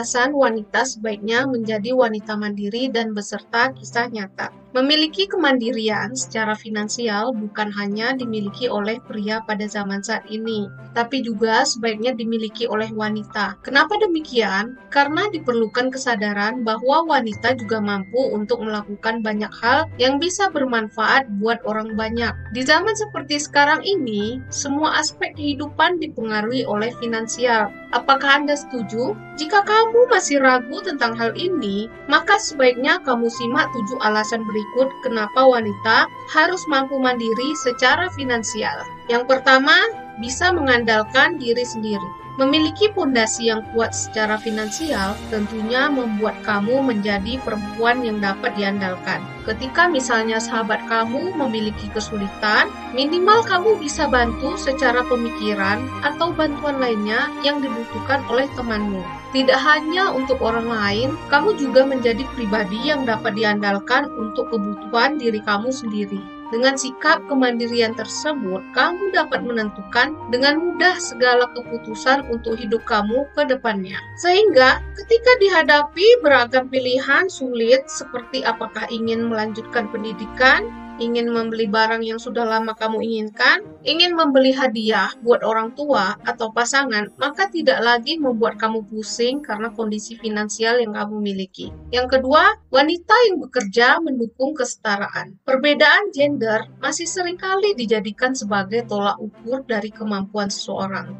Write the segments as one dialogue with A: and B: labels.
A: alasan wanita sebaiknya menjadi wanita mandiri dan beserta kisah nyata. Memiliki kemandirian secara finansial bukan hanya dimiliki oleh pria pada zaman saat ini, tapi juga sebaiknya dimiliki oleh wanita. Kenapa demikian? Karena diperlukan kesadaran bahwa wanita juga mampu untuk melakukan banyak hal yang bisa bermanfaat buat orang banyak. Di zaman seperti sekarang ini, semua aspek kehidupan dipengaruhi oleh finansial. Apakah Anda setuju? Jika kamu masih ragu tentang hal ini, maka sebaiknya kamu simak 7 alasan berikut kenapa wanita harus mampu mandiri secara finansial. Yang pertama, bisa mengandalkan diri sendiri. Memiliki pondasi yang kuat secara finansial tentunya membuat kamu menjadi perempuan yang dapat diandalkan. Ketika misalnya sahabat kamu memiliki kesulitan, minimal kamu bisa bantu secara pemikiran atau bantuan lainnya yang dibutuhkan oleh temanmu. Tidak hanya untuk orang lain, kamu juga menjadi pribadi yang dapat diandalkan untuk kebutuhan diri kamu sendiri. Dengan sikap kemandirian tersebut, kamu dapat menentukan dengan mudah segala keputusan untuk hidup kamu ke depannya. Sehingga, ketika dihadapi beragam pilihan sulit seperti apakah ingin melanjutkan pendidikan, ingin membeli barang yang sudah lama kamu inginkan, ingin membeli hadiah buat orang tua atau pasangan, maka tidak lagi membuat kamu pusing karena kondisi finansial yang kamu miliki. Yang kedua, wanita yang bekerja mendukung kesetaraan. Perbedaan gender masih seringkali dijadikan sebagai tolak ukur dari kemampuan seseorang.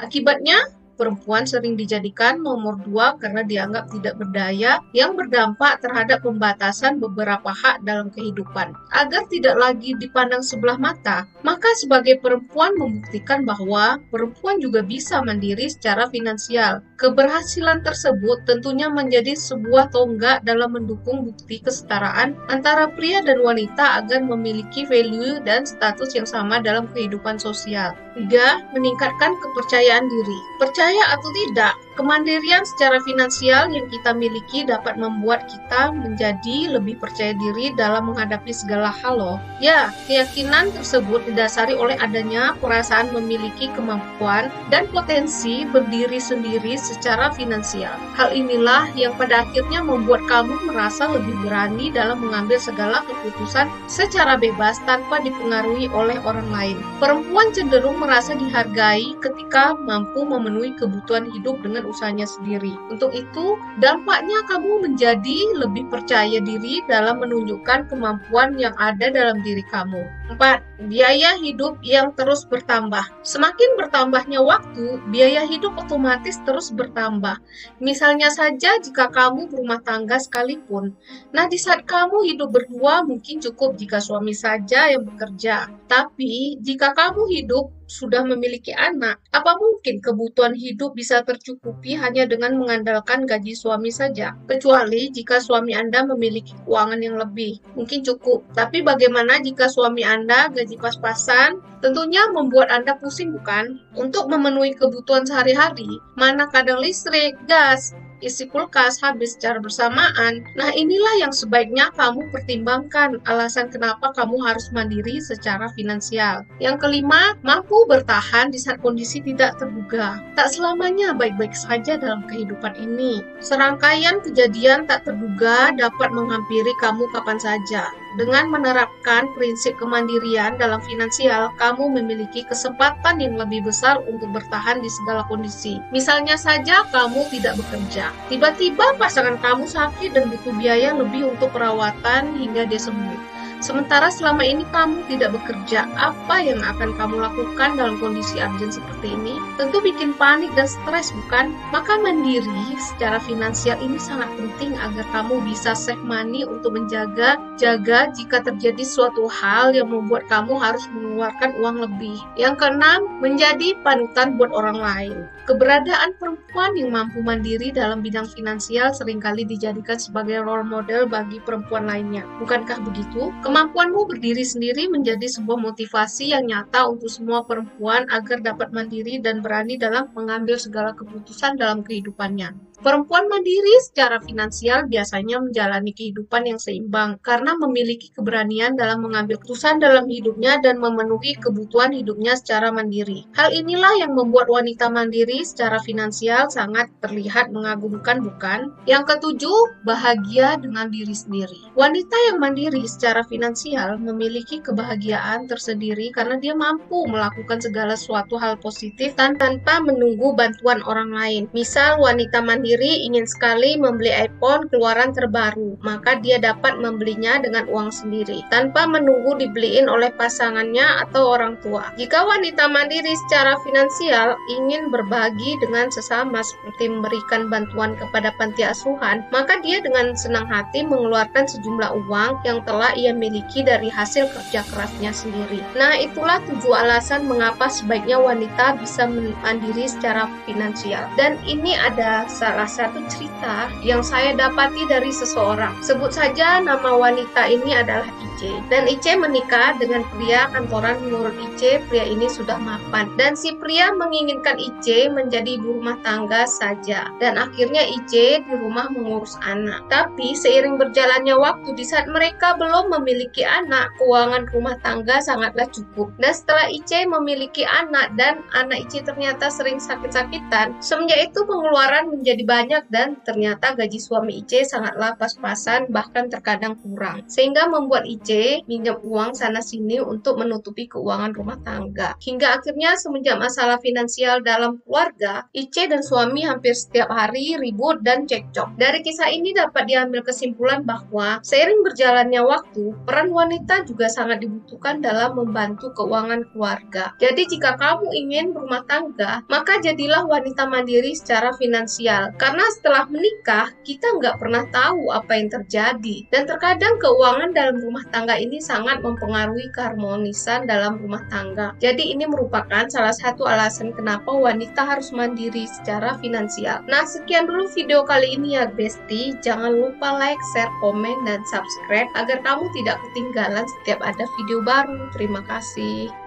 A: Akibatnya, perempuan sering dijadikan nomor 2 karena dianggap tidak berdaya yang berdampak terhadap pembatasan beberapa hak dalam kehidupan. Agar tidak lagi dipandang sebelah mata, maka sebagai perempuan membuktikan bahwa perempuan juga bisa mandiri secara finansial. Keberhasilan tersebut tentunya menjadi sebuah tonggak dalam mendukung bukti kesetaraan antara pria dan wanita agar memiliki value dan status yang sama dalam kehidupan sosial. 3. Meningkatkan kepercayaan diri. Percaya atau tidak, kemandirian secara finansial yang kita miliki dapat membuat kita menjadi lebih percaya diri dalam menghadapi segala hal loh. Ya, keyakinan tersebut didasari oleh adanya perasaan memiliki kemampuan dan potensi berdiri sendiri secara finansial. Hal inilah yang pada akhirnya membuat kamu merasa lebih berani dalam mengambil segala keputusan secara bebas tanpa dipengaruhi oleh orang lain. Perempuan cenderung merasa dihargai ketika mampu memenuhi kebutuhan hidup dengan usahanya sendiri. Untuk itu, dampaknya kamu menjadi lebih percaya diri dalam menunjukkan kemampuan yang ada dalam diri kamu. 4. Biaya hidup yang terus bertambah. Semakin bertambahnya waktu, biaya hidup otomatis terus bertambah. Misalnya saja jika kamu berumah tangga sekalipun. Nah, di saat kamu hidup berdua mungkin cukup jika suami saja yang bekerja. Tapi, jika kamu hidup sudah memiliki anak, apa mungkin kebutuhan hidup bisa tercukupi hanya dengan mengandalkan gaji suami saja? Kecuali jika suami Anda memiliki keuangan yang lebih, mungkin cukup. Tapi bagaimana jika suami Anda gaji pas-pasan? Tentunya membuat Anda pusing, bukan? Untuk memenuhi kebutuhan sehari-hari, mana kadang listrik, gas, isi kulkas habis secara bersamaan. Nah, inilah yang sebaiknya kamu pertimbangkan alasan kenapa kamu harus mandiri secara finansial. Yang kelima, mampu bertahan di saat kondisi tidak terduga. Tak selamanya baik-baik saja dalam kehidupan ini. Serangkaian kejadian tak terduga dapat menghampiri kamu kapan saja. Dengan menerapkan prinsip kemandirian dalam finansial, kamu memiliki kesempatan yang lebih besar untuk bertahan di segala kondisi. Misalnya saja kamu tidak bekerja. Tiba-tiba pasangan kamu sakit dan butuh biaya lebih untuk perawatan hingga dia sembuh. Sementara selama ini kamu tidak bekerja, apa yang akan kamu lakukan dalam kondisi urgent seperti ini? Tentu bikin panik dan stres, bukan? Maka mandiri secara finansial ini sangat penting agar kamu bisa save money untuk menjaga jika terjadi suatu hal yang membuat kamu harus mengeluarkan uang lebih. Yang keenam, menjadi panutan buat orang lain. Keberadaan perempuan yang mampu mandiri dalam bidang finansial seringkali dijadikan sebagai role model bagi perempuan lainnya. Bukankah begitu? Kemampuanmu berdiri sendiri menjadi sebuah motivasi yang nyata untuk semua perempuan agar dapat mandiri dan berani dalam mengambil segala keputusan dalam kehidupannya. Perempuan mandiri secara finansial biasanya menjalani kehidupan yang seimbang karena memiliki keberanian dalam mengambil keputusan dalam hidupnya dan memenuhi kebutuhan hidupnya secara mandiri. Hal inilah yang membuat wanita mandiri secara finansial sangat terlihat mengagumkan, bukan? Yang ketujuh, bahagia dengan diri sendiri. Wanita yang mandiri secara finansial memiliki kebahagiaan tersendiri karena dia mampu melakukan segala suatu hal positif tanpa menunggu bantuan orang lain. Misal, wanita mandiri ingin sekali membeli iPhone keluaran terbaru, maka dia dapat membelinya dengan uang sendiri, tanpa menunggu dibeliin oleh pasangannya atau orang tua. Jika wanita mandiri secara finansial ingin berbagi dengan sesama seperti memberikan bantuan kepada panti asuhan, maka dia dengan senang hati mengeluarkan sejumlah uang yang telah ia miliki dari hasil kerja kerasnya sendiri. Nah, itulah 7 alasan mengapa sebaiknya wanita bisa mandiri secara finansial. Dan ini ada salah satu cerita yang saya dapati dari seseorang. Sebut saja nama wanita ini adalah Ice. Dan Ice menikah dengan pria kantoran. Menurut Ice, pria ini sudah mapan. Dan si pria menginginkan Ice menjadi ibu rumah tangga saja. Dan akhirnya Ice di rumah mengurus anak. Tapi seiring berjalannya waktu, di saat mereka belum memiliki anak, keuangan rumah tangga sangatlah cukup. Dan setelah Ice memiliki anak dan anak Ice ternyata sering sakit-sakitan, semenjak itu pengeluaran menjadi banyak dan ternyata gaji suami Ice sangatlah pas-pasan, bahkan terkadang kurang. Sehingga membuat Ice minjem uang sana-sini untuk menutupi keuangan rumah tangga. Hingga akhirnya semenjak masalah finansial dalam keluarga, Ice dan suami hampir setiap hari ribut dan cekcok. Dari kisah ini dapat diambil kesimpulan bahwa seiring berjalannya waktu, peran wanita juga sangat dibutuhkan dalam membantu keuangan keluarga. Jadi jika kamu ingin berumah tangga, maka jadilah wanita mandiri secara finansial. Karena setelah menikah, kita nggak pernah tahu apa yang terjadi. Dan terkadang keuangan dalam rumah tangga ini sangat mempengaruhi keharmonisan dalam rumah tangga. Jadi ini merupakan salah satu alasan kenapa wanita harus mandiri secara finansial. Nah, sekian dulu video kali ini ya Besti. Jangan lupa like, share, komen, dan subscribe agar kamu tidak ketinggalan setiap ada video baru. Terima kasih.